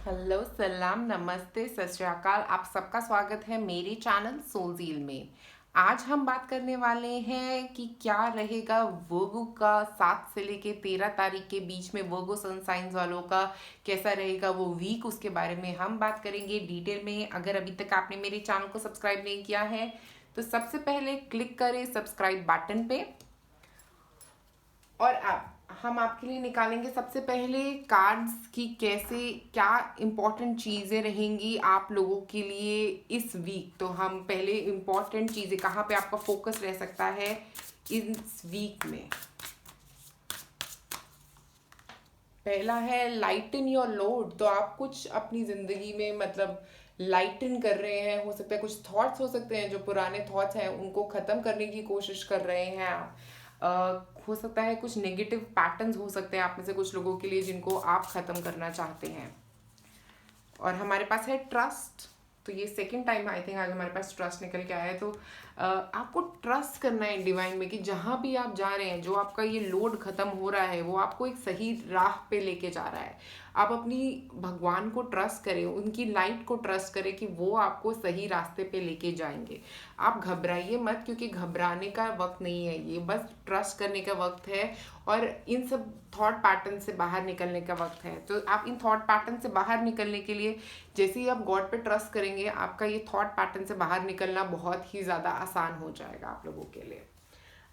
Hello, सलाम, नमस्ते, सत श्री अकाल। आप सबका स्वागत है मेरे चैनल सोलजील में। आज हम बात करने वाले हैं कि क्या रहेगा वर्गो का 7 से लेके 13 तारीख के बीच में वर्गो सन साइंस वालों का कैसा रहेगा वो वीक, उसके बारे में हम बात करेंगे डिटेल में। अगर अभी तक आपने मेरे चैनल को सब्सक्राइब नहीं किया है तो सबसे पहले क्लिक करें सब्सक्राइब बटन पे। और अब हम आपके लिए निकालेंगे सबसे पहले कार्ड्स की कैसे क्या इम्पोर्टेंट चीज़ें रहेंगी आप लोगों के लिए इस वीक। तो हम पहले इम्पोर्टेंट चीज़ें कहाँ पे आपका फोकस रह सकता है इस वीक में। पहला है लाइटन योर लोड। तो आप कुछ अपनी ज़िंदगी में मतलब लाइटन कर रहे हैं, हो सकता है कुछ थॉट्स हो सकते हैं जो पुराने थॉट्स हैं उनको ख़त्म करने की कोशिश कर रहे हैं आप। हो सकता है कुछ नेगेटिव पैटर्न्स हो सकते हैं आप में से कुछ लोगों के लिए जिनको आप ख़त्म करना चाहते हैं। और हमारे पास है ट्रस्ट। तो ये सेकंड टाइम आई थिंक आज हमारे पास ट्रस्ट निकल के आया है। तो आपको ट्रस्ट करना है डिवाइन में कि जहाँ भी आप जा रहे हैं, जो आपका ये लोड खत्म हो रहा है वो आपको एक सही राह पे लेके जा रहा है। आप अपनी भगवान को ट्रस्ट करें, उनकी लाइट को ट्रस्ट करें कि वो आपको सही रास्ते पे लेके जाएंगे। आप घबराइए मत, क्योंकि घबराने का वक्त नहीं है, ये बस ट्रस्ट करने का वक्त है और इन सब थॉट पैटर्न से बाहर निकलने का वक्त है। तो आप इन थॉट पैटर्न से बाहर निकलने के लिए जैसे ही आप गॉड पे ट्रस्ट करेंगे, आपका ये थॉट पैटर्न से बाहर निकलना बहुत ही ज़्यादा आसान हो जाएगा आप लोगों के लिए।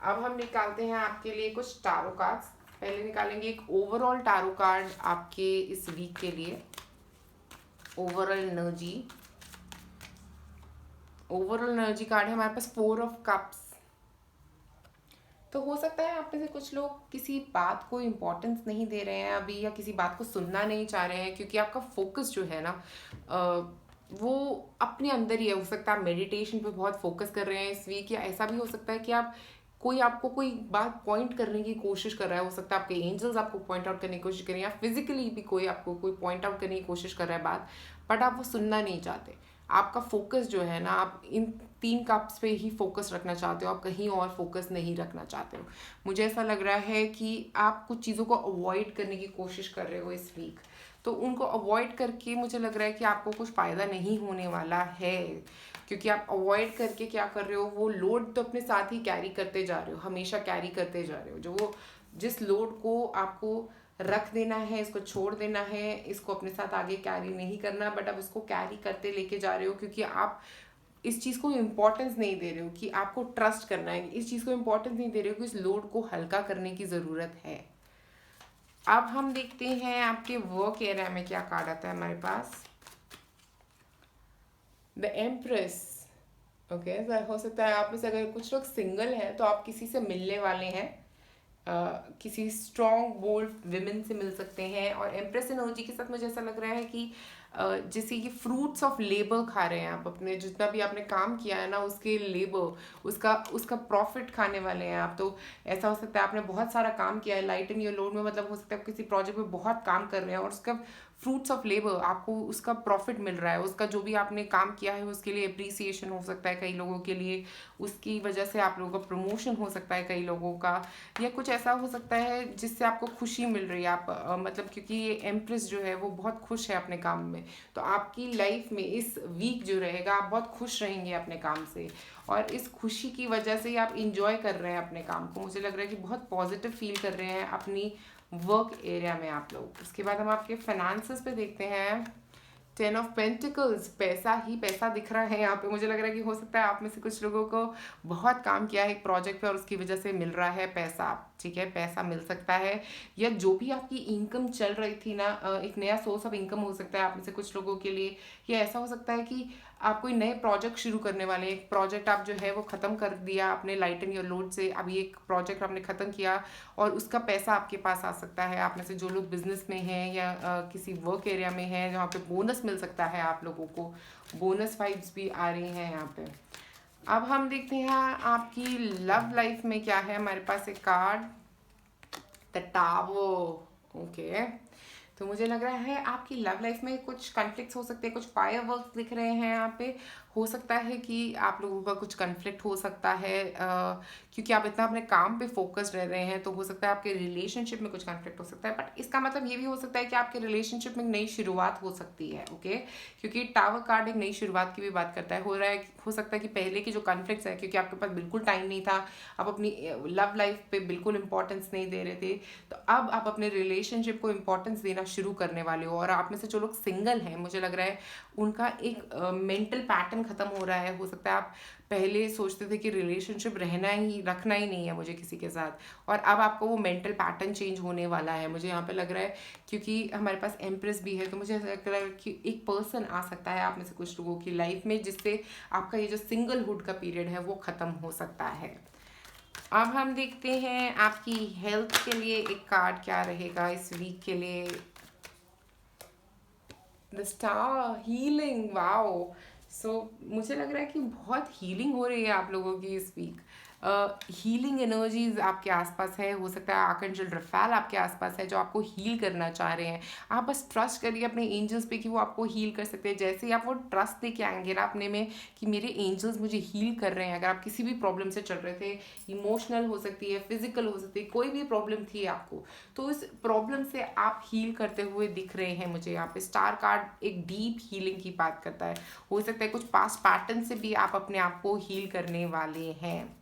अब हम निकालते हैं आपके लिए कुछ टारो कार्ड्स। पहले निकालेंगे एक ओवरऑल टारो कार्ड आपके इस वीक के लिए। Overall energy, overall energy card है हमारे पास 4 ऑफ कप्स। तो हो सकता है आप में से कुछ लोग किसी बात को इम्पोर्टेंस नहीं दे रहे हैं अभी, या किसी बात को सुनना नहीं चाह रहे हैं, क्योंकि आपका फोकस जो है ना वो अपने अंदर ही है। हो सकता है आप मेडिटेशन पे बहुत फोकस कर रहे हैं इस वीक, या ऐसा भी हो सकता है कि आप कोई आपको कोई बात पॉइंट करने की कोशिश कर रहा है। हो सकता है आपके एंजल्स आपको पॉइंट आउट करने की कोशिश करें, या फिजिकली भी कोई आपको कोई पॉइंट आउट करने की कोशिश कर रहा है बात, बट आप वो सुनना नहीं चाहते। आपका फोकस जो है ना, आप इन 3 कप्स पे ही फोकस रखना चाहते हो, आप कहीं और फोकस नहीं रखना चाहते हो। मुझे ऐसा लग रहा है कि आप कुछ चीज़ों को अवॉइड करने की कोशिश कर रहे हो इस वीक। तो उनको अवॉइड करके मुझे लग रहा है कि आपको कुछ फ़ायदा नहीं होने वाला है, क्योंकि आप अवॉइड करके क्या कर रहे हो, वो लोड तो अपने साथ ही कैरी करते जा रहे हो, हमेशा कैरी करते जा रहे हो। जो वो जिस लोड को आपको रख देना है, इसको छोड़ देना है, इसको अपने साथ आगे कैरी नहीं करना, बट आप इसको कैरी करते लेके जा रहे हो, क्योंकि आप इस चीज़ को इम्पोर्टेंस नहीं दे रहे हो कि आपको ट्रस्ट करना है। इस चीज़ को इम्पोर्टेंस नहीं दे रहे हो कि इस लोड को हल्का करने की ज़रूरत है। अब हम देखते हैं आपके वर्क एरिया में क्या कार्ड आता है हमारे पास। The empress. ओके, हो सकता है आप में से अगर कुछ लोग सिंगल हैं तो आप किसी से मिलने वाले हैं। किसी स्ट्रॉन्ग बोल्ड विमेन से मिल सकते हैं। और एम्प्रेस एनर्जी के साथ मुझे ऐसा लग रहा है कि जैसे कि फ्रूट्स ऑफ लेबर खा रहे हैं आप, अपने जितना भी आपने काम किया है ना उसके लेबर, उसका उसका प्रॉफिट खाने वाले हैं आप। तो ऐसा हो सकता है आपने बहुत सारा काम किया है, लाइट इन योर लोड में, मतलब हो सकता है आप किसी प्रोजेक्ट में बहुत काम कर रहे हैं और उसका फ्रूट्स ऑफ लेबर आपको उसका प्रॉफिट मिल रहा है। उसका जो भी आपने काम किया है उसके लिए अप्रिसिएशन हो सकता है कई लोगों के लिए, उसकी वजह से आप लोगों का प्रमोशन हो सकता है कई लोगों का, या कुछ ऐसा हो सकता है जिससे आपको खुशी मिल रही है। आप मतलब क्योंकि ये एम्प्रेस जो है वो बहुत खुश है अपने काम में, तो आपकी लाइफ में इस वीक जो रहेगा आप बहुत खुश रहेंगे अपने काम से, और इस खुशी की वजह से ही आप इंजॉय कर रहे हैं अपने काम को। मुझे लग रहा है कि बहुत पॉजिटिव फील कर रहे हैं अपनी वर्क एरिया में आप लोग। उसके बाद हम आपके फाइनेंसेस पे देखते हैं। 10 ऑफ पेंटिकल्स, पैसा ही पैसा दिख रहा है यहाँ पे। मुझे लग रहा है कि हो सकता है आप में से कुछ लोगों को बहुत काम किया है एक प्रोजेक्ट पे और उसकी वजह से मिल रहा है पैसा। ठीक है, पैसा मिल सकता है, या जो भी आपकी इनकम चल रही थी ना, एक नया सोर्स ऑफ इनकम हो सकता है आप में से कुछ लोगों के लिए। या ऐसा हो सकता है कि आप कोई नए प्रोजेक्ट शुरू करने वाले हैं। एक प्रोजेक्ट आप जो है वो ख़त्म कर दिया आपने लाइट एंड योर लोड से, अभी एक प्रोजेक्ट आपने ख़त्म किया और उसका पैसा आपके पास आ सकता है। आप में से जो लोग बिजनेस में हैं या किसी वर्क एरिया में हैं जहाँ पे बोनस मिल सकता है आप लोगों को, बोनस वाइब्स भी आ रही हैं यहाँ पे। अब हम देखते हैं आपकी लव लाइफ में क्या है। हमारे पास एक कार्ड, द टावर। ओके, तो मुझे लग रहा है आपकी लव लाइफ में कुछ कॉन्फ्लिक्ट्स हो सकते हैं, कुछ फायर वर्क दिख रहे हैं यहाँ पे। हो सकता है कि आप लोगों का कुछ कन्फ्लिक्ट हो सकता है, क्योंकि आप इतना अपने काम पे फोकस्ड रह रहे हैं, तो हो सकता है आपके रिलेशनशिप में कुछ कन्फ्लिक्ट हो सकता है। बट इसका मतलब ये भी हो सकता है कि आपके रिलेशनशिप में एक नई शुरुआत हो सकती है। ओके, क्योंकि टावर कार्ड एक नई शुरुआत की भी बात करता है। हो सकता है कि पहले की जो कन्फ्लिक्ट्स है, क्योंकि आपके पास बिल्कुल टाइम नहीं था, आप अपनी लव लाइफ पे बिल्कुल इंपॉर्टेंस नहीं दे रहे थे, तो अब आप अपने रिलेशनशिप को इंपॉर्टेंस देना शुरू करने वाले हो। और आप में से जो लोग सिंगल हैं, मुझे लग रहा है उनका एक मेंटल पैटर्न खत्म हो रहा है। हो सकता है आप पहले सोचते थे कि रिलेशनशिप रखना ही नहीं है मुझे किसी के साथ, और अब आपको वो मेंटल पैटर्न चेंज होने वाला है, मुझे यहाँ पे लग रहा है। क्योंकि हमारे पास एम्प्रेस भी है, तो मुझे ऐसा लग रहा है कि एक पर्सन आ सकता है आप में से कुछ लोगों की लाइफ में, जिससे आपका ये जो सिंगलहुड का पीरियड है वो ख़त्म हो सकता है। अब हम देखते हैं आपकी हेल्थ के लिए एक कार्ड क्या रहेगा इस वीक के लिए। The star healing, wow. So मुझे लग रहा है कि बहुत हीलिंग हो रही है आप लोगों की इस वीक। हीलिंग एनर्जीज आपके आसपास है। हो सकता है आर्कएंजल रफाल आपके आसपास है जो आपको हील करना चाह रहे हैं। आप बस ट्रस्ट करिए अपने एंजल्स पे कि वो आपको हील कर सकते हैं। जैसे ही आप वो ट्रस्ट दे के आएंगे ना अपने में कि मेरे एंजल्स मुझे हील कर रहे हैं, अगर आप किसी भी प्रॉब्लम से चल रहे थे, इमोशनल हो सकती है, फिजिकल हो सकती है, कोई भी प्रॉब्लम थी आपको, तो इस प्रॉब्लम से आप हील करते हुए दिख रहे हैं मुझे यहाँ पे। स्टार कार्ड एक डीप हीलिंग की बात करता है। हो सकता है कुछ पास्ट पैटर्न से भी आप अपने आप को हील करने वाले हैं।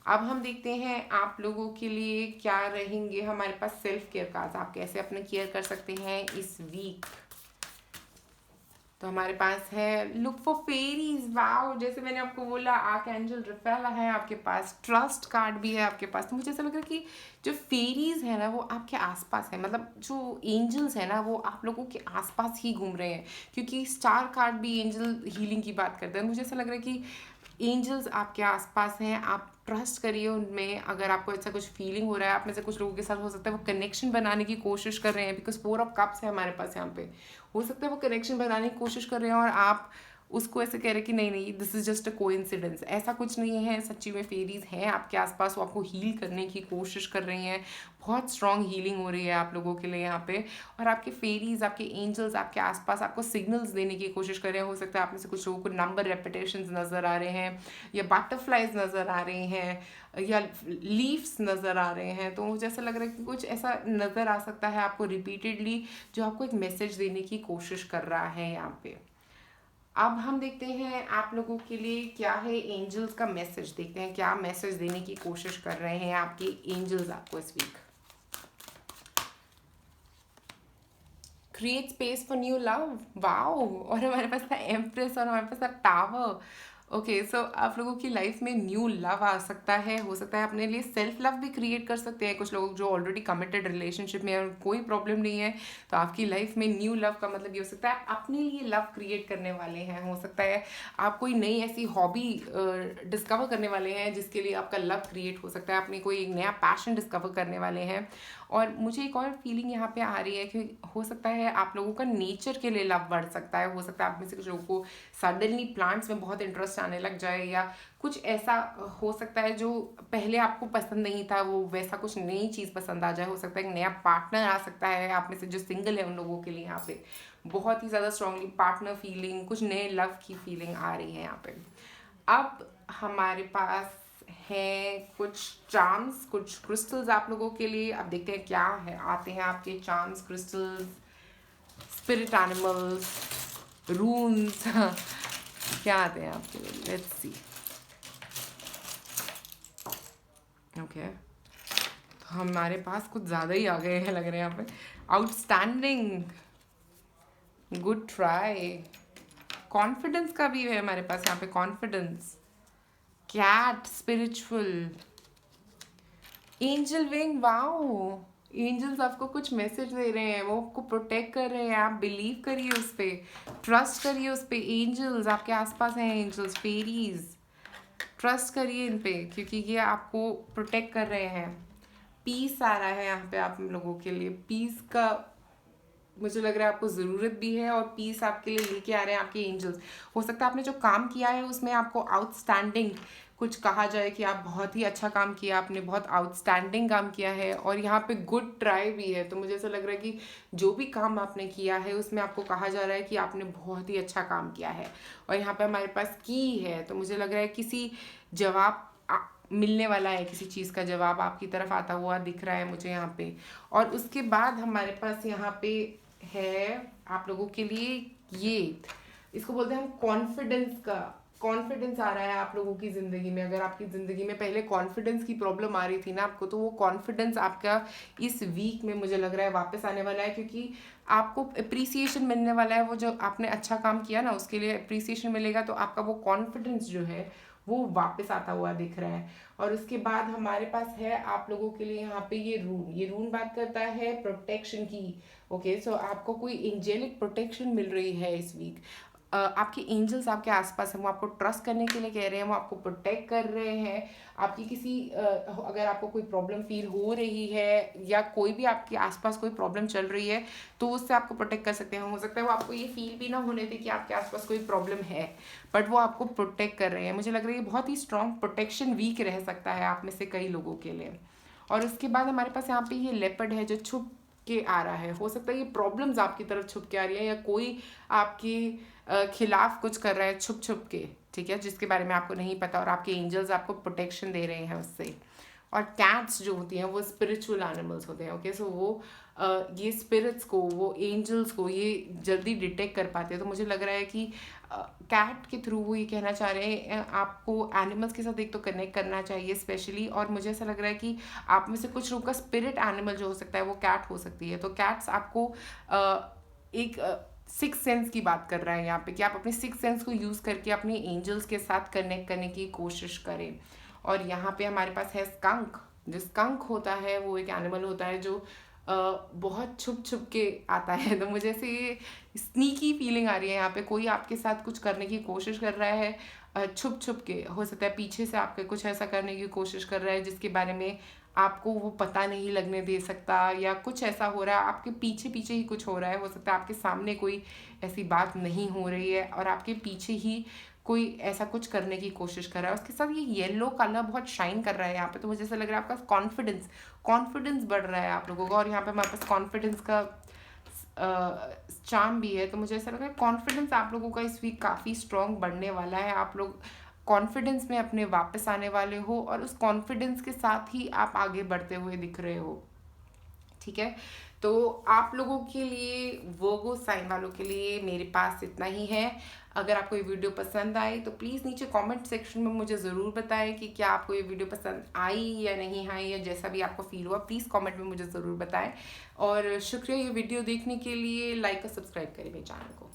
अब हम देखते हैं आप लोगों के लिए क्या रहेंगे हमारे पास सेल्फ केयर कार्ड्स। आप कैसे अपने केयर कर सकते हैं इस वीक। तो हमारे पास है लुक फॉर फेरीज, वाओ। जैसे मैंने आपको बोला आर्कएंजल रफेला है आपके पास, ट्रस्ट कार्ड भी है आपके पास। तो मुझे ऐसा लग रहा है कि जो फेरीज है ना वो आपके आसपास है, मतलब जो एंजल्स है ना वो आप लोगों के आसपास ही घूम रहे हैं, क्योंकि स्टार कार्ड भी एंजल हीलिंग की बात करता है। मुझे ऐसा लग रहा है कि एंजल्स आपके आसपास हैं, आप ट्रस्ट करिए उनमें। अगर आपको ऐसा कुछ फीलिंग हो रहा है, आप में से कुछ लोगों के साथ हो सकता है वो कनेक्शन बनाने की कोशिश कर रहे हैं, बिकॉज 4 ऑफ कप्स है हमारे पास यहाँ पे। हो सकता है वो कनेक्शन बनाने की कोशिश कर रहे हैं और आप उसको ऐसे कह रहे हैं कि नहीं नहीं, this is just a coincidence. ऐसा कुछ नहीं है, सच्ची में फेरीज हैं आपके आसपास, वो आपको हील करने की कोशिश कर रही हैं। बहुत स्ट्रॉन्ग हीलिंग हो रही है आप लोगों के लिए यहाँ पे। और आपके फेरीज, आपके एंजल्स आपके आसपास आपको सिग्नल्स देने की कोशिश कर रहे हैं। हो सकता है आप में से कुछ लोगों को नंबर रेपिटेशंस नज़र आ रहे हैं, या बटरफ्लाइज नज़र आ रहे हैं, या लीव्स नज़र आ रहे हैं। तो मुझे ऐसा लग रहा है कि कुछ ऐसा नज़र आ सकता है आपको रिपीटेडली, जो आपको एक मैसेज देने की कोशिश कर रहा है यहाँ पे। अब हम देखते हैं आप लोगों के लिए क्या है एंजल्स का मैसेज। देखते हैं क्या मैसेज देने की कोशिश कर रहे हैं आपके एंजल्स आपको इस week. Create space for new love, wow. और हमारे पास था एम्प्रेस और हमारे पास था टावर। ओके, सो आप लोगों की लाइफ में न्यू लव आ सकता है। हो सकता है अपने लिए सेल्फ लव भी क्रिएट कर सकते हैं कुछ लोग जो ऑलरेडी कमिटेड रिलेशनशिप में है और कोई प्रॉब्लम नहीं है। तो आपकी लाइफ में न्यू लव का मतलब ये हो सकता है आप अपने लिए लव क्रिएट करने वाले हैं। हो सकता है आप कोई नई ऐसी हॉबी डिस्कवर करने वाले हैं जिसके लिए आपका लव क्रिएट हो सकता है। अपनी कोई एक नया पैशन डिस्कवर करने वाले हैं। और मुझे एक और फीलिंग यहाँ पे आ रही है कि हो सकता है आप लोगों का नेचर के लिए लव बढ़ सकता है। हो सकता है आप में से कुछ लोगों को सडनली प्लांट्स में बहुत इंटरेस्ट आने लग जाए, या कुछ ऐसा हो सकता है जो पहले आपको पसंद नहीं था वो वैसा कुछ नई चीज़ पसंद आ जाए। हो सकता है एक नया पार्टनर आ सकता है आप में से जो सिंगल है उन लोगों के लिए यहाँ पे बहुत ही ज़्यादा स्ट्रांगली पार्टनर फीलिंग, कुछ नए लव की फीलिंग आ रही है यहाँ पे। अब हमारे पास है कुछ चार्म्स, कुछ क्रिस्टल्स आप लोगों के लिए। अब देखते हैं क्या है आते हैं आपके चार्म्स, क्रिस्टल्स, स्पिरिट एनिमल्स, रून्स क्या आते हैं आपके लिए। Let's see. ओके, तो हमारे पास कुछ ज़्यादा ही आ गए हैं लग रहे हैं यहाँ पे। आउटस्टैंडिंग, गुड ट्राई, कॉन्फिडेंस का भी है हमारे पास यहाँ पे, confidence, cat, spiritual, angel wing, wow. Angels आपको कुछ मैसेज दे रहे हैं, वो आपको प्रोटेक्ट कर रहे हैं। आप बिलीव करिए उस पर, ट्रस्ट करिए उस पर। एंजल्स आपके आसपास हैं, एंजल्स, फेरीज, ट्रस्ट करिए इन पे क्योंकि ये आपको प्रोटेक्ट कर रहे हैं। पीस आ रहा है यहाँ पे आप लोगों के लिए। पीस का मुझे लग रहा है आपको ज़रूरत भी है, और पीस आपके लिए लेके आ रहे हैं आपके एंजल्स। हो सकता है आपने जो काम किया है उसमें आपको आउटस्टैंडिंग कुछ कहा जाए कि आप बहुत ही अच्छा काम किया, आपने बहुत आउटस्टैंडिंग काम किया है, और यहाँ पे गुड ट्राई भी है। तो मुझे ऐसा लग रहा है कि जो भी काम आपने किया है उसमें आपको कहा जा रहा है कि आपने बहुत ही अच्छा काम किया है। और यहाँ पे हमारे पास की है, तो मुझे लग रहा है किसी जवाब मिलने वाला है, किसी चीज़ का जवाब आपकी तरफ आता हुआ दिख रहा है मुझे यहाँ पे। और उसके बाद हमारे पास यहाँ पे है आप लोगों के लिए ये, इसको बोलते हैं हम कॉन्फिडेंस का। कॉन्फिडेंस आ रहा है आप लोगों की ज़िंदगी में। अगर आपकी ज़िंदगी में पहले कॉन्फिडेंस की प्रॉब्लम आ रही थी ना आपको, तो वो कॉन्फिडेंस आपका इस वीक में मुझे लग रहा है वापस आने वाला है, क्योंकि आपको अप्रिसिएशन मिलने वाला है। वो जो आपने अच्छा काम किया ना उसके लिए अप्रिसिएशन मिलेगा, तो आपका वो कॉन्फिडेंस जो है वो वापस आता हुआ दिख रहा है। और उसके बाद हमारे पास है आप लोगों के लिए यहाँ पे ये रून बात करता है प्रोटेक्शन की। ओके, सो आपको कोई एंजेलिक प्रोटेक्शन मिल रही है इस वीक। आपके एंजल्स आपके आसपास हैं, वो आपको ट्रस्ट करने के लिए कह रहे हैं, वो आपको प्रोटेक्ट कर रहे हैं। आपकी किसी अगर आपको कोई प्रॉब्लम फील हो रही है या कोई भी आपके आसपास कोई प्रॉब्लम चल रही है, तो उससे आपको प्रोटेक्ट कर सकते हैं। हो सकता है वो आपको ये फील भी ना होने दे कि आपके आसपास कोई प्रॉब्लम है, बट वो आपको प्रोटेक्ट कर रहे हैं। मुझे लग रहा है ये बहुत ही स्ट्रॉन्ग प्रोटेक्शन वीक रह सकता है आप में से कई लोगों के लिए। और उसके बाद हमारे पास यहाँ पे ये लेपर्ड है जो छुप के आ रहा है। हो सकता है ये प्रॉब्लम्स आपकी तरफ छुप के आ रही है, या कोई आपके खिलाफ कुछ कर रहा है छुप छुप के, ठीक है, जिसके बारे में आपको नहीं पता, और आपके एंजल्स आपको प्रोटेक्शन दे रहे हैं उससे। और कैट्स जो होती हैं वो स्पिरिचुअल एनिमल्स होते हैं। ओके, सो वो ये स्पिरिट्स को, वो एंजल्स को ये जल्दी डिटेक्ट कर पाते हैं। तो मुझे लग रहा है कि कैट के थ्रू वो ये कहना चाह रहे हैं आपको एनिमल्स के साथ एक तो कनेक्ट करना चाहिए स्पेशली। और मुझे ऐसा लग रहा है कि आप में से कुछ लोगों का स्पिरिट एनिमल जो हो सकता है वो कैट हो सकती है। तो कैट्स आपको एक सिक्स सेंस की बात कर रहा है यहाँ पे, कि आप अपने सिक्स सेंस को यूज़ करके अपने एंजल्स के साथ कनेक्ट करने की कोशिश करें। और यहाँ पे हमारे पास है स्कंक। जो स्कंक होता है वो एक एनिमल होता है जो बहुत छुप छुप के आता है। तो मुझे ऐसे ये स्नीकी फीलिंग आ रही है यहाँ पे, कोई आपके साथ कुछ करने की कोशिश कर रहा है छुप छुप के। हो सकता है पीछे से आपके कुछ ऐसा करने की कोशिश कर रहा है जिसके बारे में आपको वो पता नहीं लगने दे सकता, या कुछ ऐसा हो रहा है आपके पीछे पीछे ही कुछ हो रहा है। हो सकता है आपके सामने कोई ऐसी बात नहीं हो रही है और आपके पीछे ही कोई ऐसा कुछ करने की कोशिश कर रहा है। उसके साथ ये येलो कलर बहुत शाइन कर रहा है यहाँ पे, तो मुझे ऐसा लग रहा है आपका कॉन्फिडेंस बढ़ रहा है आप लोगों का। और यहाँ पे हमारे पास कॉन्फिडेंस का चार्म भी है। तो मुझे ऐसा लग रहा है कॉन्फिडेंस आप लोगों का इस वीक काफ़ी स्ट्रॉन्ग बढ़ने वाला है। आप लोग कॉन्फिडेंस में अपने वापस आने वाले हो, और उस कॉन्फिडेंस के साथ ही आप आगे बढ़ते हुए दिख रहे हो, ठीक है। तो आप लोगों के लिए, वर्गो साइन वालों के लिए मेरे पास इतना ही है। अगर आपको ये वीडियो पसंद आई तो प्लीज़ नीचे कमेंट सेक्शन में मुझे ज़रूर बताएं कि क्या आपको ये वीडियो पसंद आई या नहीं आई, या जैसा भी आपको फील हुआ प्लीज़ कमेंट में मुझे ज़रूर बताएं। और शुक्रिया ये वीडियो देखने के लिए। लाइक और सब्सक्राइब करें मेरे चैनल को।